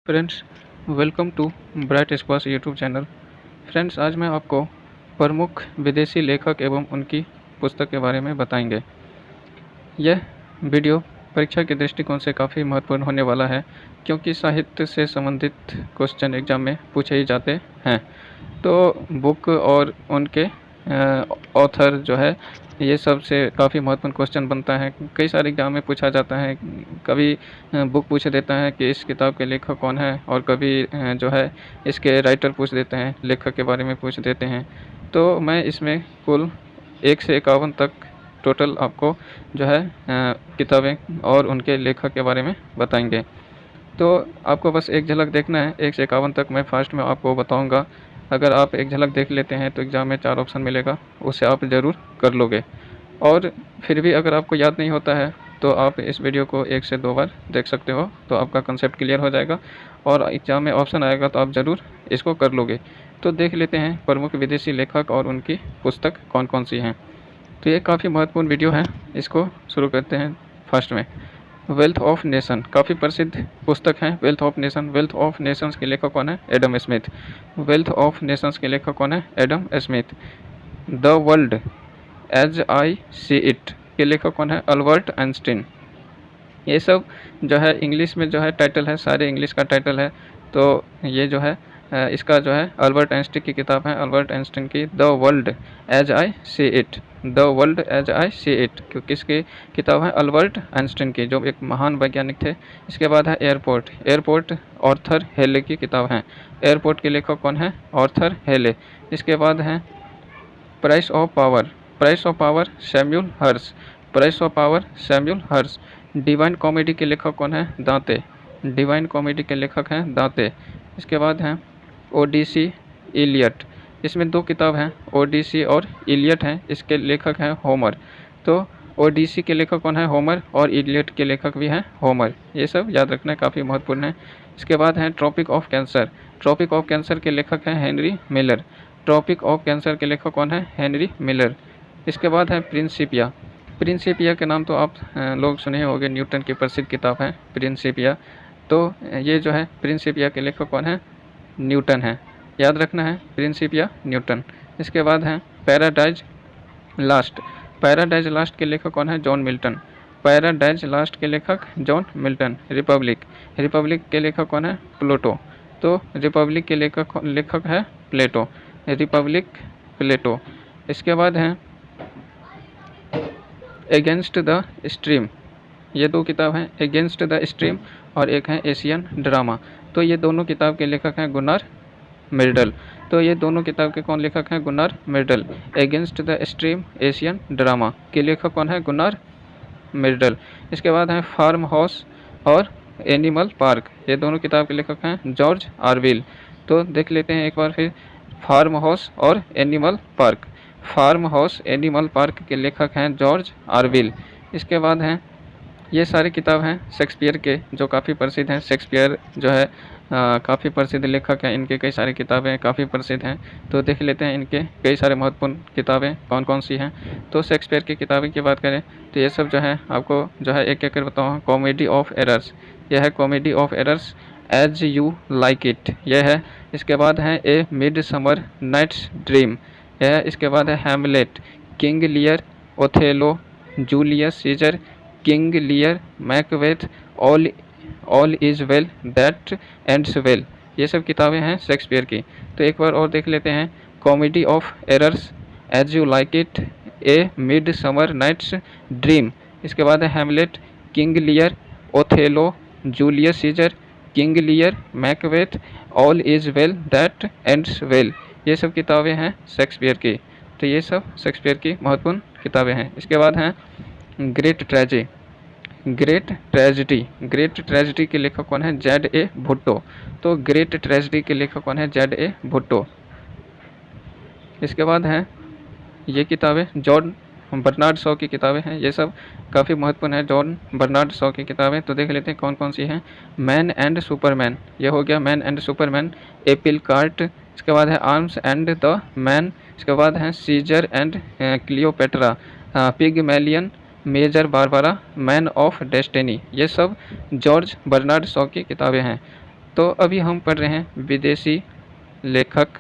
Friends, welcome to bright squash YouTube channel. Friends, आज मैं आपको प्रमुख विदेशी लेखक एवं उनकी पुस्तक के बारे में बताएंगे। यह वीडियो परीक्षा के दृष्टिकोण से काफ़ी महत्वपूर्ण होने वाला है, क्योंकि साहित्य से संबंधित क्वेश्चन एग्जाम में पूछे ही जाते हैं। तो बुक और उनके ऑथर जो है, ये सब से काफ़ी महत्वपूर्ण क्वेश्चन बनता है। कई सारे एग्जाम में पूछा जाता है। कभी बुक पूछ देता है कि इस किताब के लेखक कौन है, और कभी जो है इसके राइटर पूछ देते हैं, लेखक के बारे में पूछ देते हैं। तो मैं इसमें कुल 1 से 51 तक टोटल आपको जो है किताबें और उनके लेखक के बारे में बताएंगे। तो आपको बस एक झलक देखना है। 1 से 51 तक मैं फास्ट में आपको बताऊंगा। अगर आप एक झलक देख लेते हैं तो एग्ज़ाम में 4 ऑप्शन मिलेगा, उससे आप ज़रूर कर लोगे। और फिर भी अगर आपको याद नहीं होता है तो आप इस वीडियो को 1 से 2 बार देख सकते हो, तो आपका कंसेप्ट क्लियर हो जाएगा और एग्ज़ाम में ऑप्शन आएगा तो आप ज़रूर इसको कर लोगे। तो देख लेते हैं प्रमुख विदेशी लेखक और उनकी पुस्तक कौन कौन सी हैं। तो ये काफ़ी महत्वपूर्ण वीडियो है, इसको शुरू करते हैं फर्स्ट में। वेल्थ ऑफ नेशन काफ़ी प्रसिद्ध पुस्तक है। Wealth of nation, wealth of nations के लेखक कौन है? Adam Smith. Wealth of nations के लेखक कौन है? Adam Smith. The world as I see it के लेखक कौन है? Albert Einstein. ये सब जो है इंग्लिश में जो है टाइटल है, सारे इंग्लिश का टाइटल है। तो ये जो है इसका जो है अल्बर्ट आइंस्टीन की किताब है, अल्बर्ट आइंस्टीन की the world as I see it. The world as I see it किसकी किताब है? अल्बर्ट आइंस्टीन की, जो एक महान वैज्ञानिक थे। इसके बाद है एयरपोर्ट। एयरपोर्ट आर्थर हेले की किताब है। एयरपोर्ट के लेखक कौन है? आर्थर हेले। इसके बाद है price of power. Price of power Samuel Hersh. Price of power Samuel Hersh. Divine comedy के लेखक कौन है? दांते। डिवाइन कॉमेडी के लेखक हैं दांते। इसके बाद हैं ओडिसी, इलियट। इसमें 2 किताब हैं, ओडिसी और इलियट हैं। इसके लेखक हैं होमर। तो ओडिसी के लेखक कौन है? होमर। और इलियट के लेखक भी हैं होमर। ये सब याद रखना काफ़ी महत्वपूर्ण है। इसके बाद हैं tropic of cancer. Tropic of cancer के लेखक हैं Henry Miller. Tropic of cancer के लेखक कौन है? Henry Miller. इसके बाद है प्रिंसिपिया। प्रिंसिपिया के नाम तो आप लोग सुने होंगे, न्यूटन की प्रसिद्ध किताब है प्रिंसिपिया। तो ये जो है प्रिंसिपिया के लेखक कौन है? न्यूटन है। याद रखना है प्रिंसिपिया न्यूटन। इसके बाद है पैराडाइज लास्ट। पैराडाइज लास्ट के लेखक कौन है? John Milton. पैराडाइज लास्ट के लेखक जॉन मिल्टन। रिपब्लिक। रिपब्लिक के लेखक कौन है? प्लेटो। तो रिपब्लिक के लेखक है प्लेटो। रिपब्लिक प्लेटो। इसके बाद है अगेंस्ट द स्ट्रीम। ये 2 किताब हैं, अगेंस्ट द स्ट्रीम और एक है एशियन ड्रामा। तो ये दोनों किताब के लेखक हैं गुन्नार मिर्डल। तो ये दोनों किताब के कौन लेखक हैं? Gunnar Myrdal. Against the stream, Asian drama के लेखक कौन है? Gunnar Myrdal. इसके बाद है फार्म हाउस और एनिमल पार्क। ये दोनों किताब के लेखक हैं जॉर्ज ऑरवेल। तो देख लेते हैं एक बार फिर, फार्म हाउस और animal park. Farm house animal park के लेखक हैं जॉर्ज ऑरवेल। इसके बाद हैं ये सारी किताब हैं शेक्सपियर के, जो काफ़ी प्रसिद्ध हैं। शेक्सपियर जो है काफ़ी प्रसिद्ध लेखक हैं, इनके कई सारी किताबें काफ़ी प्रसिद्ध हैं। तो देख लेते हैं इनके कई सारे महत्वपूर्ण किताबें कौन कौन सी हैं। तो शेक्सपियर की किताबें की बात करें तो ये सब जो है आपको जो है एक एक कर बताऊँ। कॉमेडी ऑफ एरर्स, यह है comedy of errors. As you like it, यह है। इसके बाद है a midsummer night's dream, यह है। इसके बाद है Hamlet, King Lear, Othello, Julius Caesar, King Lear, Macbeth, all is well that ends well. ये सब किताबें हैं शेक्सपियर की। तो एक बार और देख लेते हैं। Comedy of errors, as you like it, a midsummer night's dream. इसके बाद है Hamlet, King Lear, Othello, Julius Caesar, King Lear, Macbeth, all is well that ends well. ये सब किताबें हैं शेक्सपियर की। तो ये सब शेक्सपियर की महत्वपूर्ण किताबें हैं। इसके बाद हैं great tragedy. Great tragedy, great tragedy के लेखक कौन है? Z A Bhutto. तो ग्रेट ट्रेजेडी के लेखक कौन है? Z A Bhutto. इसके बाद हैं ये किताबें जॉन बर्नार्ड शॉ की किताबें हैं। ये सब काफ़ी महत्वपूर्ण है, जॉन बर्नार्ड शॉ की किताबें। तो देख लेते हैं कौन कौन सी हैं। मैन एंड सुपरमैन, ये हो गया man and superman. Apple cart. इसके बाद है आर्म्स एंड द मैन। इसके बाद है Caesar and Cleopatra, Pygmalion, major Barbara, man of destiny. ये सब जॉर्ज बर्नार्ड शॉ की किताबें हैं। तो अभी हम पढ़ रहे हैं विदेशी लेखक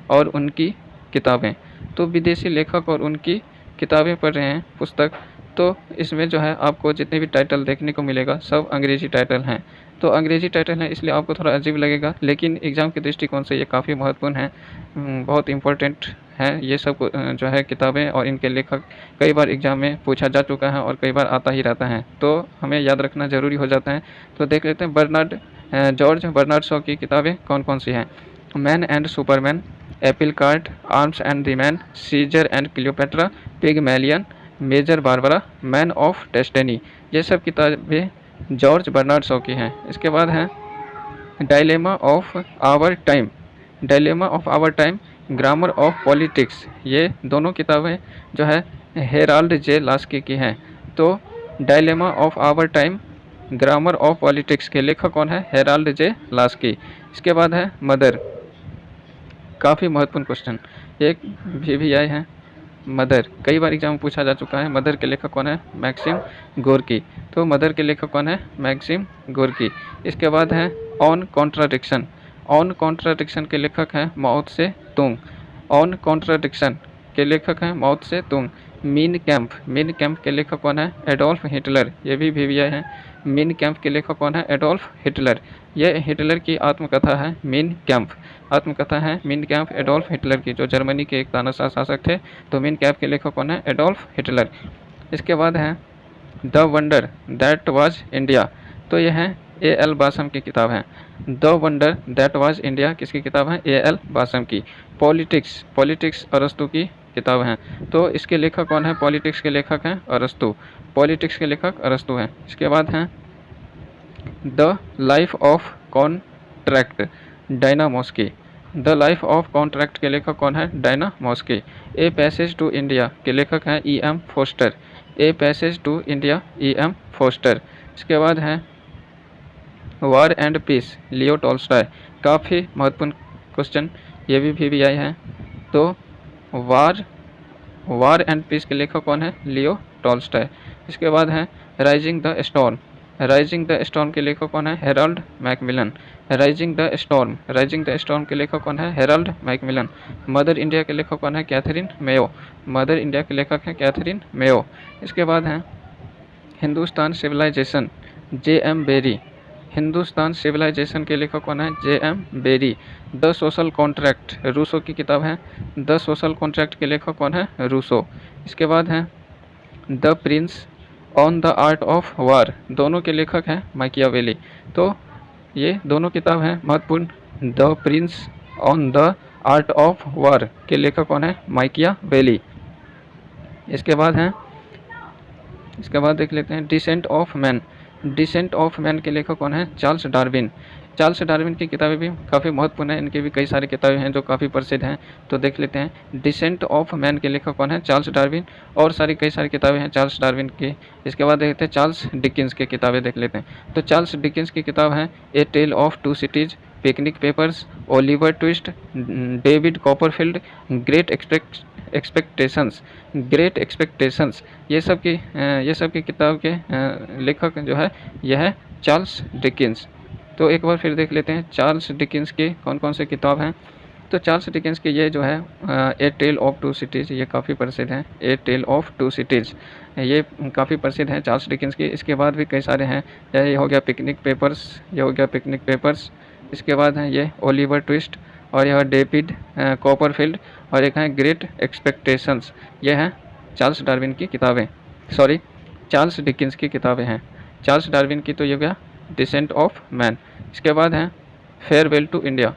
और उनकी किताबें। तो विदेशी लेखक और उनकी किताबें पढ़ रहे हैं, पुस्तक। तो इसमें जो है आपको जितने भी टाइटल देखने को मिलेगा सब अंग्रेजी टाइटल हैं। तो अंग्रेजी टाइटल है इसलिए आपको थोड़ा अजीब लगेगा, लेकिन एग्ज़ाम के दृष्टिकोण से ये काफ़ी महत्वपूर्ण है, बहुत इम्पोर्टेंट है ये सब जो है किताबें और इनके लेखक। कई बार एग्ज़ाम में पूछा जा चुका है और कई बार आता ही रहता है, तो हमें याद रखना ज़रूरी हो जाता है। तो देख लेते हैं जॉर्ज बर्नार्ड शॉ की किताबें कौन कौन सी हैं। Man and superman, apple cart, arms and the man, Caesar and Cleopatra, Pygmalion, major Barbara, man of destiny, ये सब किताबें जॉर्ज बर्नार्ड शॉ की हैं। इसके बाद है dilemma of our time, dilemma of our time, grammar of politics, ये दोनों किताबें जो है हेराल्ड जे लास्की की हैं। तो dilemma of our time, grammar of politics के लेखक कौन है? Harold J Laski. इसके बाद है मदर, काफ़ी महत्वपूर्ण क्वेश्चन, एक भी आए हैं मदर, कई बार एग्जाम में पूछा जा चुका है। मदर के लेखक कौन है? Maxim Gorky. तो मदर के लेखक कौन है? Maxim Gorky. इसके बाद है ऑन कॉन्ट्राडिक्शन, ऑन कॉन्ट्राडिक्शन के लेखक हैं माओ त्से तुंग, ऑन कॉन्ट्राडिक्शन के लेखक हैं माओ त्से तुंग। मीन कैंप, मीन कैंप के लेखक कौन है? एडोल्फ हिटलर, ये भी आए हैं। मीन कैंप के लेखक कौन है? Adolf Hitler. ये हिटलर की आत्मकथा है मीन कैंप, आत्मकथा है मीन कैंप एडोल्फ हिटलर की, जो जर्मनी के एक तानाशाह शासक थे। तो मीन कैंप के लेखक कौन है? Adolf Hitler. इसके बाद है the wonder that was India, तो यह है A.L. बासम की किताब है। The wonder that was India किसकी किताब है? A.L. बासम की। पॉलिटिक्स, पॉलिटिक्स अरस्तु की किताब है। तो इसके लेखक कौन है? पॉलिटिक्स के लेखक हैं अरस्तु, पॉलिटिक्स के लेखक अरस्तु हैं। इसके बाद हैं the life of contract, Diana मॉस्की, द लाइफ ऑफ कॉन्ट्रैक्ट के लेखक कौन है? डायना मॉस्की। ए पैसेज टू इंडिया के लेखक हैं E.M. Forster, a passage to India E.M. Forster. इसके बाद हैं war and peace, Leo Tolstoy, काफ़ी महत्वपूर्ण क्वेश्चन, ये भी आए हैं। तो वार एंड पीस के लेखक कौन है? Leo Tolstoy. इसके बाद है rising the storm, rising the storm के लेखक कौन है? Herald Macmillan. Rising the storm, rising the storm के लेखक कौन है? Herald Macmillan. मदर इंडिया के लेखक कौन है? कैथरीन मेयो, मदर इंडिया के लेखक हैं कैथरीन मेयो। इसके बाद हैं Hindustan civilization, J.M. Barrie, Hindustan civilization के लेखक कौन है? J.M. Barrie. The social contract, Rousseau की किताब है। द सोशल कॉन्ट्रैक्ट के लेखक कौन है? रूसो। इसके बाद है the Prince on the art of war, दोनों के लेखक हैं मैकियावेली। तो ये दोनों किताब हैं महत्वपूर्ण। The Prince on the art of war के लेखक कौन है? मैकियावेली। इसके बाद देख लेते हैं descent of man, descent of man के लेखक कौन है? Charles Darwin. चार्ल्स डार्विन की किताबें भी काफ़ी महत्वपूर्ण हैं, इनकी भी कई सारी किताबें हैं जो काफ़ी प्रसिद्ध हैं। तो देख लेते हैं डिसेंट ऑफ मैन के लेखक कौन है? Charles Darwin. और कई सारी किताबें हैं चार्ल्स डार्विन की। इसके बाद देखते हैं चार्ल्स डिकिंस की किताबें देख लेते हैं। तो चार्ल्स डिकिंस की किताब है a tale of two cities, picnic papers, Oliver Twist, David Copperfield, great expectations, great expectations, ये सब की किताब के लेखक जो है यह है चार्ल्स डिकिंस। तो एक बार फिर देख लेते हैं चार्ल्स डिकिंस की कौन कौन से किताब हैं। तो चार्ल्स डिकिंस की ये जो है a tale of two cities, ये काफ़ी प्रसिद्ध हैं। ए टेल ऑफ टू सिटीज़ ये काफ़ी प्रसिद्ध है चार्ल्स डिकिंस की। इसके बाद भी कई सारे हैं, ये हो गया पिकनिक पेपर्स, ये हो गया पिकनिक पेपर्स। इसके बाद है ये ओलिवर ट्विस्ट, और यह डेविड कॉपरफील्ड, और एक है ग्रेट एक्सपेक्टेशंस। ये हैं चार्ल्स डार्विन की किताबें, चार्ल्स डिकिंस की किताबें हैं। चार्ल्स डार्विन की तो ये गया डिसेंट ऑफ मैन। इसके बाद है farewell to India,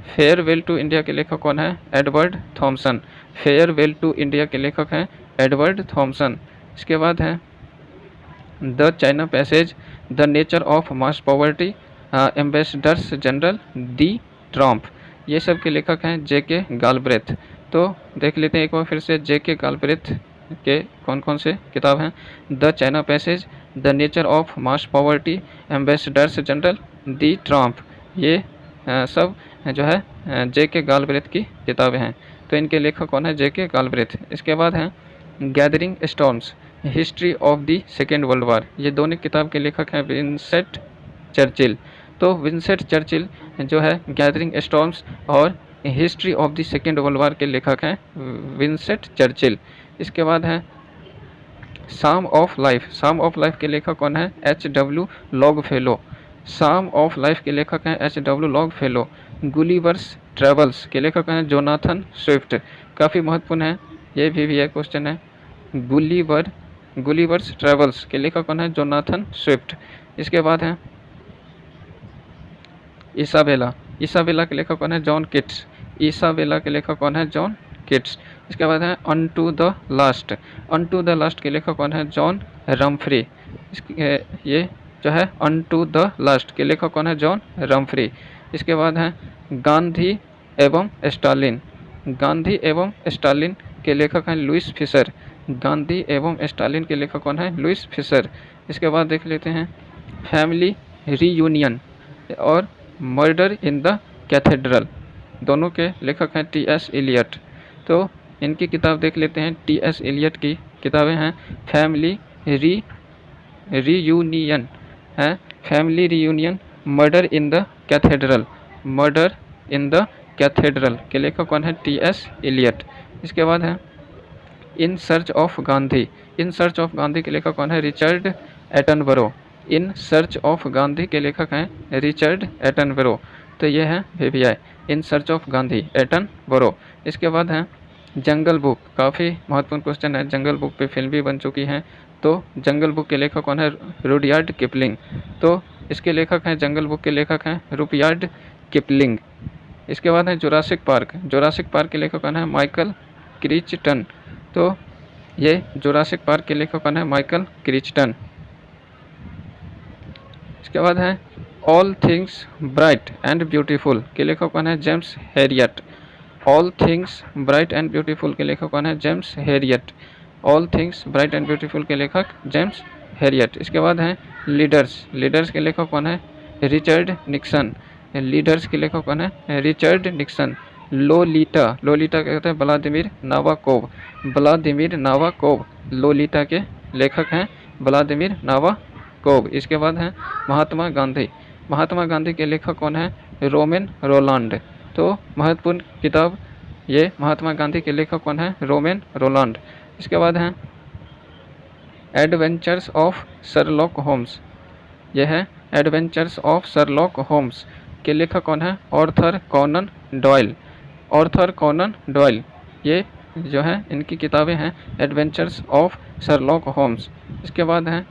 farewell to India के लेखक कौन है? Edward Thomson. Farewell to India के लेखक हैं एडवर्ड थॉमसन। इसके बाद है the China passage, the nature of mass poverty, ambassadors general, the Trump, ये सब के लेखक हैं J.K. गालब्रेथ। तो देख लेते हैं एक बार फिर से J.K. गालब्रेथ के कौन कौन से किताब हैं। The China passage, the nature of mass poverty, ambassadors general, the Trump, ये सब जो है J.K. गालब्रेथ की किताबें हैं। तो इनके लेखक कौन है? J.K. गालब्रेथ। इसके बाद हैं gathering storms, history of the second world war, ये दोनों किताब के लेखक हैं विंसेंट चर्चिल। तो विंसेंट चर्चिल जो है गैदरिंग स्टॉर्म्स और history of the second world war के लेखक हैं विंसेंट चर्चिल। इसके बाद है psalm of life. Psalm of life के लेखक कौन है? H.W. Longfellow. Psalm of life के लेखक हैं H.W. लॉन्गफेलो। गुलिवर्स ट्रेवल्स के लेखक हैं जोनाथन स्विफ्ट। काफ़ी महत्वपूर्ण है, ये भी है क्वेश्चन है। गुलिवर्स ट्रेवल्स के लेखक कौन है? Jonathan Swift. इसके बाद है इसाबेला। इसाबेला के लेखक कौन है? John Keats. इसाबेला के लेखक कौन है? John Keats. इसके बाद है unto the last. Unto the last के लेखक कौन है? जॉन रम्फ्री। ये जो है अनटू द लास्ट के लेखक कौन है? जॉन रम्फ्री। इसके बाद है गांधी एवं स्टालिन। गांधी एवं स्टालिन के लेखक हैं लुइस फिशर। गांधी एवं स्टालिन के लेखक कौन है? Louis Fischer. इसके बाद देख लेते हैं फैमिली रीयूनियन और मर्डर इन द कैथेड्रल, दोनों के लेखक हैं T.S. एलियट। तो इनकी किताब देख लेते हैं। T.S. एलियट की किताबें हैं फैमिली रीयूनियन है, family reunion, murder in the cathedral. Murder in the cathedral के लेखक कौन है? T.S. एलियट। इसके बाद है in search of Gandhi. In search of Gandhi के लेखक कौन है? Richard Attenborough. In search of Gandhi के लेखक हैं रिचर्ड एटनबरो। तो ये है VVI in search of Gandhi, Attenborough. इसके बाद है जंगल बुक। काफ़ी महत्वपूर्ण क्वेश्चन है, जंगल बुक पे फिल्म भी बन चुकी है। तो जंगल बुक के लेखक कौन है? Rudyard Kipling. तो इसके लेखक हैं, जंगल बुक के लेखक हैं रुडयार्ड किपलिंग। इसके बाद है जुरासिक पार्क। जुरासिक पार्क के लेखक कौन है? माइकल क्रिचटन। तो ये जुरासिक पार्क के लेखक कौन है? माइकल क्रिचटन। इसके बाद है all things bright and beautiful के लेखक कौन है? James Harriet. All things bright and beautiful के लेखक कौन है? James Harriet. All things bright and beautiful के लेखक जेम्स हैरियट। इसके बाद है लीडर्स। लीडर्स के लेखक कौन है? Richard Nixon. लीडर्स के लेखक कौन है? Richard Nixon. लोलीटा। लोलीटा कहते हैं व्लादिमीर नावाकोव। व्लादिमीर नावाकोव लोलीटा के लेखक हैं व्लादिमीर नावाकोव। इसके बाद है महात्मा गांधी। महात्मा गांधी के लेखक कौन है? Romain Rolland. तो महत्वपूर्ण किताब ये महात्मा गांधी के लेखक कौन है? Romain Rolland. इसके बाद है एडवेंचर्स ऑफ शर्लॉक होम्स। यह है एडवेंचर्स ऑफ शर्लॉक होम्स के लेखक कौन है? Arthur Conan Doyle. Arthur Conan Doyle ये जो है इनकी किताबें हैं एडवेंचर्स ऑफ शर्लॉक होम्स। इसके बाद है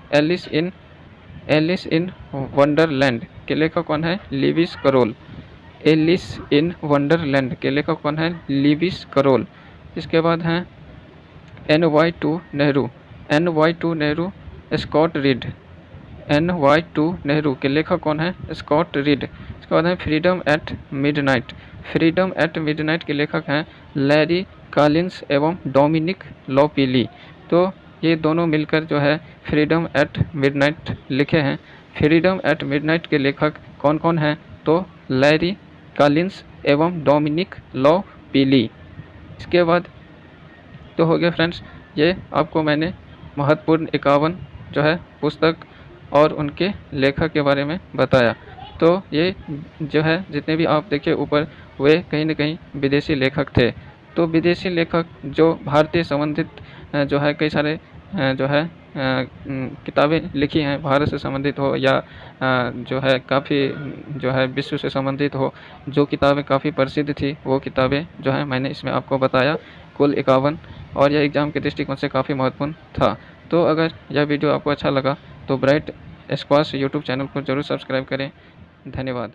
एलिस इन वंडरलैंड के लेखक कौन है? Lewis Carroll. Alice in Wonderland के लेखक कौन है? Lewis Carroll. इसके बाद है NY2 Nehru. NY2 Nehru Scott Reid. NY2 Nehru के लेखक कौन है? Scott Reid. इसके बाद है freedom at midnight. Freedom at midnight के लेखक हैं लैरी कॉलिंस एवं डोमिनिक लोपिली। तो ये दोनों मिलकर जो है फ्रीडम एट मिडनाइट लिखे हैं। फ्रीडम एट मिडनाइट के लेखक कौन कौन हैं? तो लैरी कॉलिंस एवं डोमिनिक लोपिली। इसके बाद तो हो गया फ्रेंड्स, ये आपको मैंने महत्वपूर्ण 51 जो है पुस्तक और उनके लेखक के बारे में बताया। तो ये जो है जितने भी आप देखिए ऊपर वे कहीं न कहीं विदेशी लेखक थे। तो विदेशी लेखक जो भारतीय संबंधित जो है कई सारे जो है किताबें लिखी हैं, भारत से संबंधित हो या जो है काफ़ी जो है विश्व से संबंधित हो, जो किताबें काफ़ी प्रसिद्ध थी वो किताबें जो है मैंने इसमें आपको बताया, कुल 51, और यह एग्ज़ाम के दृष्टिकोण से काफ़ी महत्वपूर्ण था। तो अगर यह वीडियो आपको अच्छा लगा तो ब्राइट स्क्वाश यूट्यूब चैनल को ज़रूर सब्सक्राइब करें। धन्यवाद।